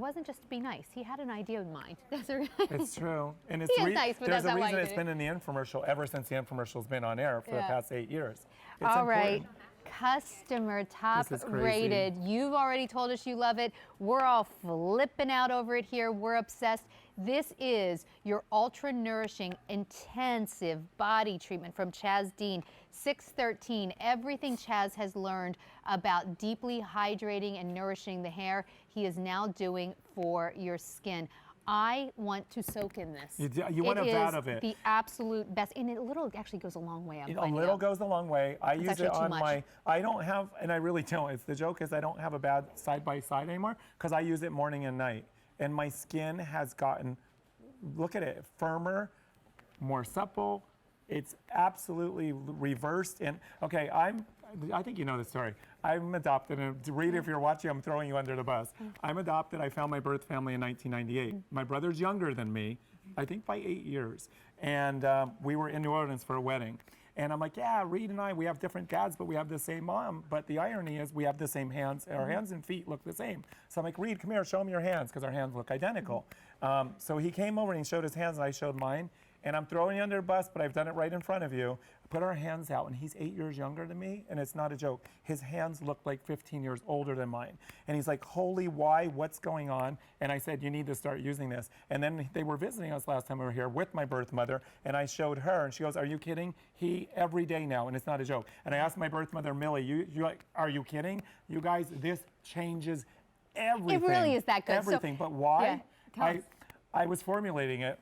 wasn't just to be nice. He had an idea in mind. It's true. And it's he is nice, but there's that's a not why reason he it's did been in the infomercial ever since the infomercial's been on air for the past 8 years. It's All right. important. Customer top This is crazy. rated. You've already told us you love it. We're all flipping out over it here. We're obsessed. This is your ultra nourishing intensive body treatment from Chaz Dean. 613, everything Chaz has learned about deeply hydrating and nourishing the hair, he is now doing for your skin. I want to soak in this. You want a vat of it. It is the absolute best, and a little actually goes a long way. A little goes a long way. I It's use it actually on too much. my, I don't have, and I really don't. It's the joke is I don't have a bad side-by-side anymore because I use it morning and night. And my skin has gotten, look at it, firmer, more supple. It's absolutely reversed. And okay, I think you know the story. I'm adopted, and Reed, if you're watching, I'm throwing you under the bus. I'm adopted. I found my birth family in 1998. My brother's younger than me, I think by 8 years. And we were in New Orleans for a wedding. And I'm like, yeah, Reed and I, we have different dads, but we have the same mom. But the irony is we have the same hands. Our hands and feet look the same. So I'm like, Reed, come here, show me your hands, because our hands look identical. So he came over and he showed his hands, and I showed mine. And I'm throwing you under a bus, but I've done it right in front of you. Put our hands out, and he's 8 years younger than me, and it's not a joke. His hands look like 15 years older than mine. And he's like, holy, why, what's going on? And I said, you need to start using this. And then they were visiting us last time we were here with my birth mother, and I showed her, and she goes, are you kidding? Every day now, and it's not a joke. And I asked my birth mother, Millie, you like, are you kidding? You guys, this changes everything. It really is that good. Everything, So, but why? yeah, I was formulating it.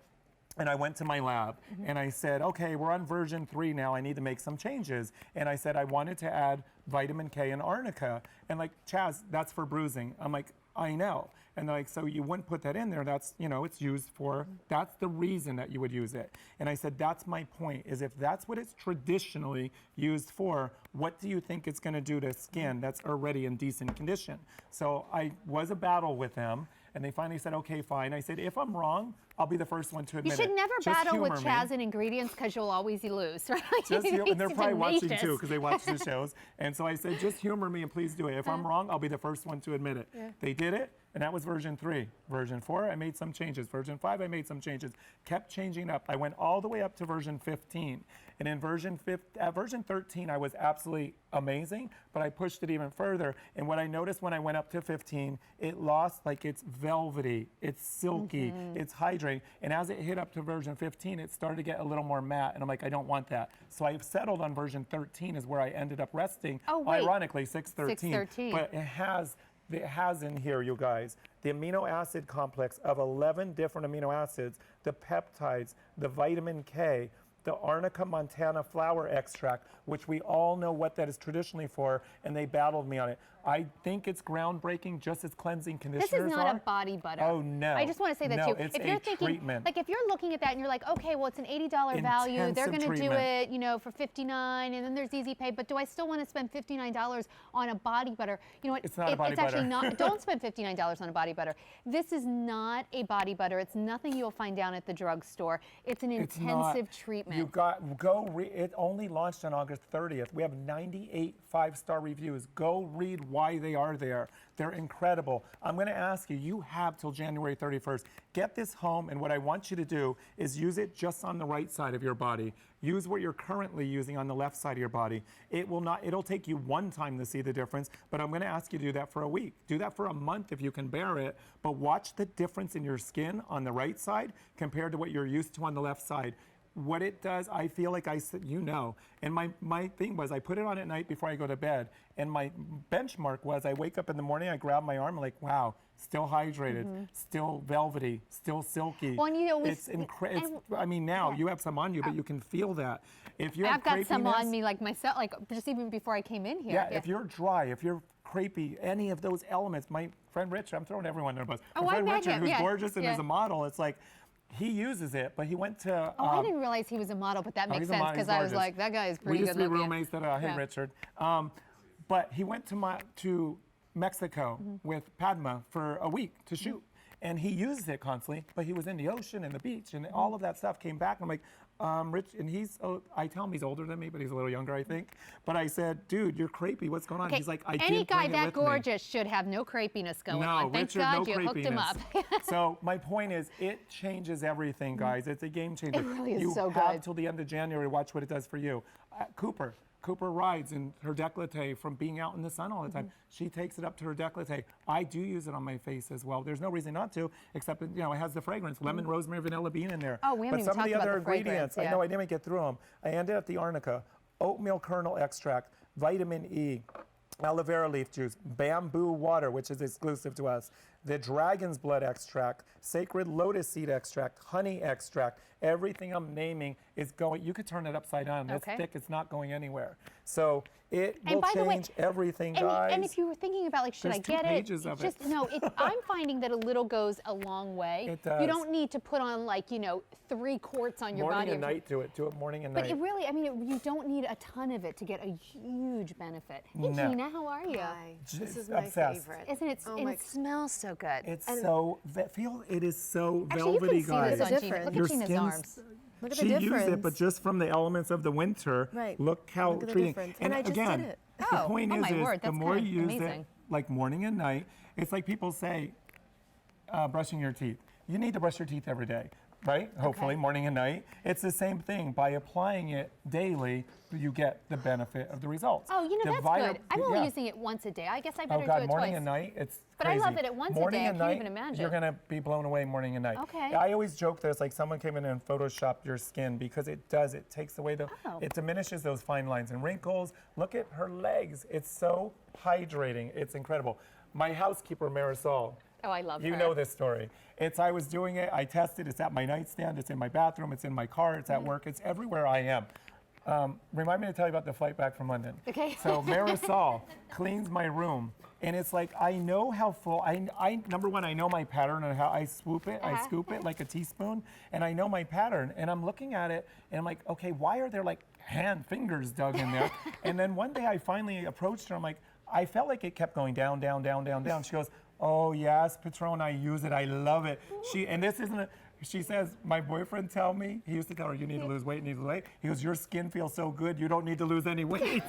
And I went to my lab and I said, okay, we're on version 3 now. I need to make some changes. And I said, I wanted to add vitamin K and arnica. And like, Chaz, that's for bruising. I'm like, I know. And they're like, so you wouldn't put that in there. That's, you know, it's used for, that's the reason that you would use it. And I said, that's my point, is if that's what it's traditionally used for, what do you think it's gonna do to skin that's already in decent condition? So I was a battle with them. And they finally said, okay, fine. I said, if I'm wrong, I'll be the first one to admit it. You should never Just battle with humor me. Chaz and ingredients because you'll always lose, right? And they're probably watching tenacious. too because they watch the shows. And so I said, just humor me and please do it. If I'm wrong, I'll be the first one to admit it. Yeah. They did it, and that was version 3. Version 4, I made some changes. Version 5, I made some changes. Kept changing up. I went all the way up to version 15. And in version 13, I was absolutely amazing, but I pushed it even further. And what I noticed when I went up to 15, it lost, like, it's velvety, it's silky, it's hydrating. And as it hit up to version 15, it started to get a little more matte. And I'm like, I don't want that. So I've settled on version 13 is where I ended up resting. Oh, wait. Ironically, 613. 613. But it has in here, you guys, the amino acid complex of 11 different amino acids, the peptides, the vitamin K, the Arnica montana flower extract, which we all know what that is traditionally for, and they battled me on it. I think it's groundbreaking, just as cleansing conditioners are. This is not a body butter. Oh, no. I just want to say that no, too. It's if you're a thinking, treatment. like, if you're looking at that and you're like, okay, well, it's an $80 value. They're going to do treatment. it, you know, for $59, and then there's Easy Pay. But do I still want to spend $59 on a body butter? You know what? It's not a body butter. It's actually not. Don't spend $59 on a body butter. This is not a body butter. It's nothing you'll find down at the drugstore. It's an intensive treatment. You it only launched on August 30th. We have 98 5-star reviews. Go read why they are there. They're incredible. I'm going to ask you, you have till January 31st. Get this home, and what I want you to do is use it just on the right side of your body. Use what you're currently using on the left side of your body. It'll take you one time to see the difference, but I'm going to ask you to do that for a week. Do that for a month if you can bear it, but watch the difference in your skin on the right side compared to what you're used to on the left side. What it does, I feel like you know, and my thing was I put it on at night before I go to bed, and my benchmark was I wake up in the morning, I grab my arm, I'm like, wow, still hydrated, still velvety, still silky. Well, and you know, it's incredible. I mean, now you have some on you, but you can feel that. If you I've got some on me, like myself, like just even before I came in here. Yeah, if you're dry, if you're crepey, any of those elements, my friend Richard, I'm throwing everyone under the bus. Oh, my friend I met Richard, him. who's gorgeous and is a model, it's like, he uses it, but he went to... Oh, I didn't realize he was a model, but that makes sense because I was like, that guy is pretty good looking. We used to be roommates that, hey, Richard. But he went to Mexico with Padma for a week to shoot. And he used it constantly, but he was in the ocean and the beach and all of that stuff came back. I'm like, Rich, and I tell him he's older than me, but he's a little younger, I think. But I said, dude, you're crepey. What's going on? Okay, He's like, I any did guy bring it that with me. gorgeous should have no crepiness going on. Thank Richard, God no you hooked him up. So my point is, it changes everything, guys. It's a game changer. It really is you so have good. till the end of January to watch what it does for you. Cooper rides in her décolleté from being out in the sun all the time. She takes it up to her décolleté. I do use it on my face as well. There's no reason not to, except that, it has the fragrance, lemon, rosemary, vanilla bean in there. Oh, we haven't but even some of talked the about other the fragrance, ingredients, yeah. I know I didn't get through them. I ended at the arnica, oatmeal kernel extract, vitamin E, aloe vera leaf juice, bamboo water, which is exclusive to us, the dragon's blood extract, sacred lotus seed extract, honey extract. Everything I'm naming is going, you could turn it upside down. It's thick, it's not going anywhere. So it will change everything, guys. And if you were thinking about, like, should I get it? Just, no, I'm finding that a little goes a long way. It does. You don't need to put on, like, 3 quarts on your body. Morning and night, do it. Do it morning and night. But it really, you don't need a ton of it to get a huge benefit. Hey, No. Gina, how are you? Hi. This is Obsessed. my favorite. Isn't it? Oh And my- it smells so good. It's so, it is so Actually, you velvety, can see guys. this on Gina. Different. Look Your at Gina's skin's- arms. Look at She the used difference. it, but just from the elements of the winter, Right. look how Look at the treating. difference. And I just again, did it. the Oh, point oh is, my word, the that's more kind you of use it, amazing. like morning and night, it's like people say, brushing your teeth. You need to brush your teeth every day, right? Hopefully, morning and night. It's the same thing. By applying it daily, you get the benefit of the results. Oh, The that's good. I'm only using it once a day. I guess I better Oh God, do it morning twice. and night, it's But I crazy. love it at once a morning day, I and can't night, even imagine. You're gonna be blown away morning and night. Okay. I always joke there's like someone came in and photoshopped your skin because it does. It takes away it diminishes those fine lines and wrinkles. Look at her legs. It's so hydrating. It's incredible. My housekeeper, Marisol. Oh, I love her. You know this story. I was doing it, I tested, it's at my nightstand, it's in my bathroom, it's in my car, it's at work, it's everywhere I am. Remind me to tell you about the flight back from London. Okay. So Marisol cleans my room, and it's like, I know how full, number one, I know my pattern and how I swoop it, I scoop it like a teaspoon, and I know my pattern, and I'm looking at it, and I'm like, okay, why are there like fingers dug in there? And then one day I finally approached her, I'm like, I felt like it kept going down, down, down, down, down. She goes, oh yes, Patron, I use it, I love it. She says, my boyfriend tell me, he used to tell her, you need to lose weight, you need to lose weight. He goes, your skin feels so good, you don't need to lose any weight.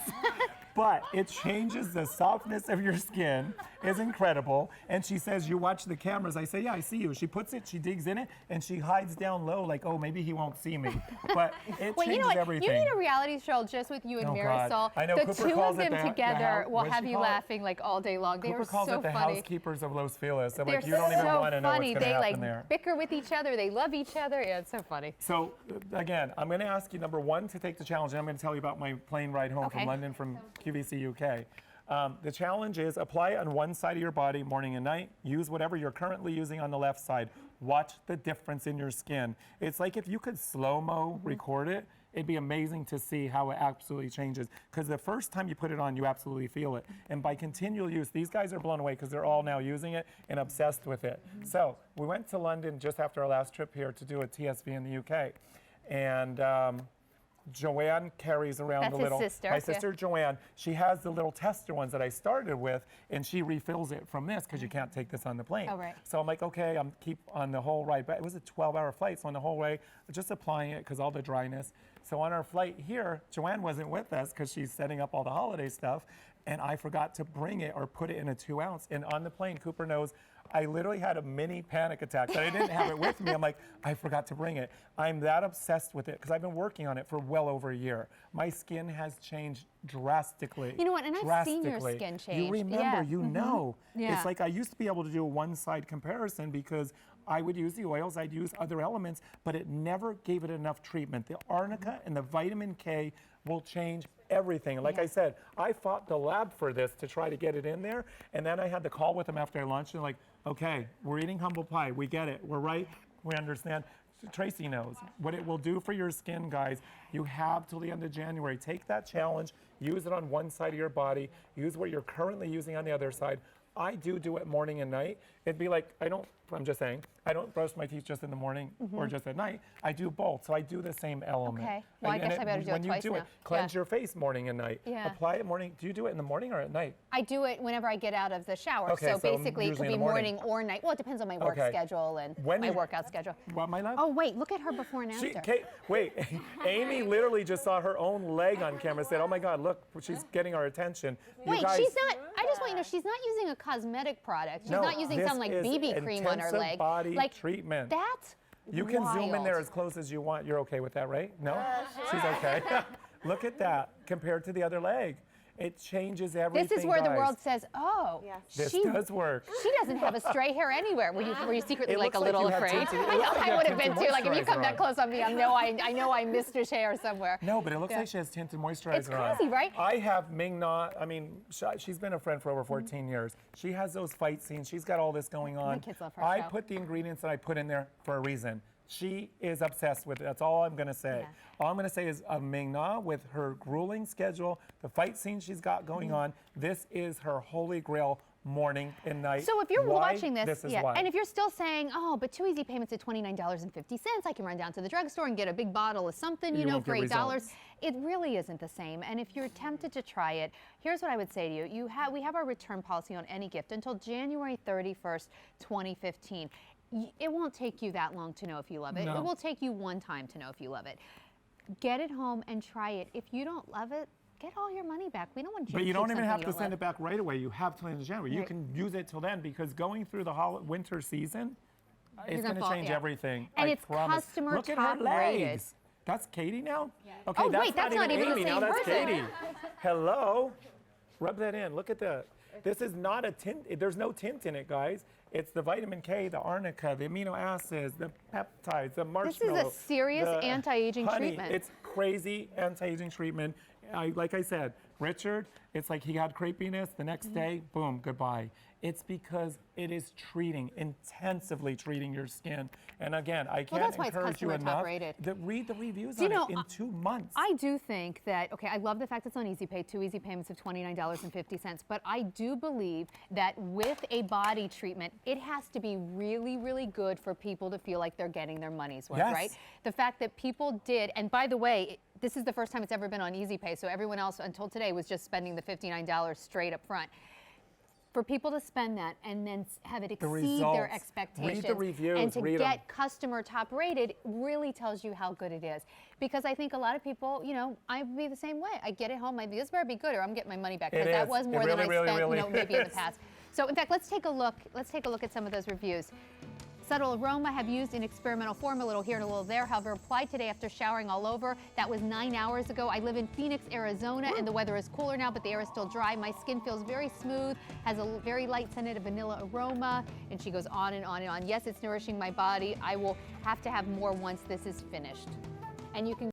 But it changes the softness of your skin. It's incredible. And she says, you watch the cameras. I say, yeah, I see you. She puts it, she digs in it, and she hides down low like, oh, maybe he won't see me. But it Wait, changes you know what? everything. You need a reality show just with you and Oh, Marisol. God. I know, the Cooper two calls of it them the together will what'd have she you call it? laughing like all day long. They Cooper are calls so it the funny. housekeepers of Los Feliz. So They're like, you don't even so want to know what's funny. going to They happen like there. bicker with each other. They love each other. Yeah, it's so funny. So again, I'm going to ask you, number one, to take the challenge, and I'm going to tell you about my plane ride home Okay. from London from QVC UK. The challenge is apply it on one side of your body morning and night. Use whatever you're currently using on the left side. Watch the difference in your skin. It's like if you could slow-mo record it, it'd be amazing to see how it absolutely changes. Because the first time you put it on, you absolutely feel it. And by continual use, these guys are blown away because they're all now using it and obsessed with it. So we went to London just after our last trip here to do a TSV in the UK. And Joanne carries around That's the his little, sister, my yeah. sister Joanne, she has the little tester ones that I started with, and she refills it from this because you can't take this on the plane. Oh, right. So I'm like, okay, I'm keep on the whole ride, but it was a 12-hour flight, so on the whole way, just applying it because all the dryness. So on our flight here, Joanne wasn't with us because she's setting up all the holiday stuff, and I forgot to bring it or put it in a 2-ounce. And on the plane, Cooper knows, I literally had a mini panic attack that I didn't have it with me. I'm like, I forgot to bring it. I'm that obsessed with it because I've been working on it for well over a year. My skin has changed drastically. You know what? And I've seen your drastically. skin change. You remember, Yeah. you know. Yeah. It's like I used to be able to do a one-side comparison because I would use the oils, I'd use other elements, but it never gave it enough treatment. The arnica and the vitamin K will change everything. And like I said, I fought the lab for this to try to get it in there. And then I had the call with them after I launched and like, okay, we're eating humble pie. We get it. We're right. We understand. Tracy knows what it will do for your skin, guys. You have till the end of January. Take that challenge. Use it on one side of your body. Use what you're currently using on the other side. I do it morning and night. It'd be like, I'm just saying, I don't brush my teeth just in the morning or just at night. I do both, so I do the same element. Okay. Well, I And guess I better do it when you twice do now. it, cleanse your face morning and night. Yeah. Apply it morning. Do you do it in the morning or at night? I do it whenever I get out of the shower. Okay, so so basically, it could usually in be the morning. morning or night. Well, it depends on my work Okay. schedule and When my you- workout schedule. What, my love? Oh, wait, look at her before and after. Kate, wait, Amy literally just saw her own leg on camera, said, oh my God, look, she's getting our attention. You Wait, guys, she's not, I just want you to know, she's not using a cosmetic product. She's No, not using this some like is BB cream on her intensive leg. body like treatment. That's You can zoom in there wild. as close as you want. You're okay with that, right? No? She's okay. Look at that compared to the other leg. It changes everything, This is where the guys. world says, oh, This she does work. She doesn't have a stray hair anywhere. Were you secretly It like a looks like little you have afraid? tinted- it I know looks like you I have would have been tinted too. Like if you come moisturizer that on. close on me, I know I missed a hair somewhere. No, but it looks Yeah. like she has tinted moisturizer It's on. crazy, right? I have Ming-Na. I mean, she's been a friend for over 14 years. She has those fight scenes. She's got all this going on. kids love her I show. put the ingredients that I put in there for a reason. She is obsessed with it. That's all I'm going to say. Yeah. All I'm going to say is Ming-Na, with her grueling schedule, the fight scenes she's got going on, this is her holy grail morning and night. So if you're Why? watching this, is yeah, why. and if you're still saying, oh, but 2 easy payments at $29.50, I can run down to the drugstore and get a big bottle of something, You you know, won't for get $8. results. It really isn't the same. And if you're tempted to try it, here's what I would say to you. We have our return policy on any gift until January 31st, 2015. It won't take you that long to know if you love it. No. It will take you one time to know if you love it. Get it home and try it. If you don't love it, get all your money back. We don't want you But to you keep don't even something have you to don't send love. it back right away. You have till in January. You Right. can use it till then, because going through the winter season, it's gonna going to fall- change yeah. everything. And I it's promise. customer Look at top her legs. rated. That's Katie now? Okay, Oh, wait, that's not even the Amy now. same That's person. Katie. Hello. Rub that in. Look at that. This is not a tint. There's no tint in it, guys. It's the vitamin K, the arnica, the amino acids, the peptides, the marshmallow. serious the anti-aging honey. treatment. It's crazy anti-aging treatment. Like I said, Richard, it's like he had crepiness. The next day, boom, goodbye. It's because it is intensively treating your skin. And again, I can't that's why it's encourage you customer top enough. rated. Read the reviews Do you on know, it in 2 months. I do think that, okay, I love the fact it's on Easy Pay, 2 easy payments of $29.50, but I do believe that with a body treatment, it has to be really, really good for people to feel like they're getting their money's worth, Yes. right? The fact that people did, and by the way, this is the first time it's ever been on Easy Pay, so everyone else until today was just spending the $59 straight up front. For people to spend that and then have it exceed results. their Read the expectations reviews, and to read 'em. get customer top rated really tells you how good it is. Because I think a lot of people, you know, I'd be the same way. I get it home, this better be good or I'm getting my money back, because It that is. was It more than really, I really, spent, really you know, maybe in the is. past. So in fact, let's take a look at some of those reviews. Subtle aroma have used in experimental form, a little here and a little there. However, applied today after showering all over. That was 9 hours ago. I live in Phoenix, Arizona, and the weather is cooler now, but the air is still dry. My skin feels very smooth, has a very light scented vanilla aroma, and she goes on and on and on. Yes, it's nourishing my body. I will have to have more once this is finished. And you can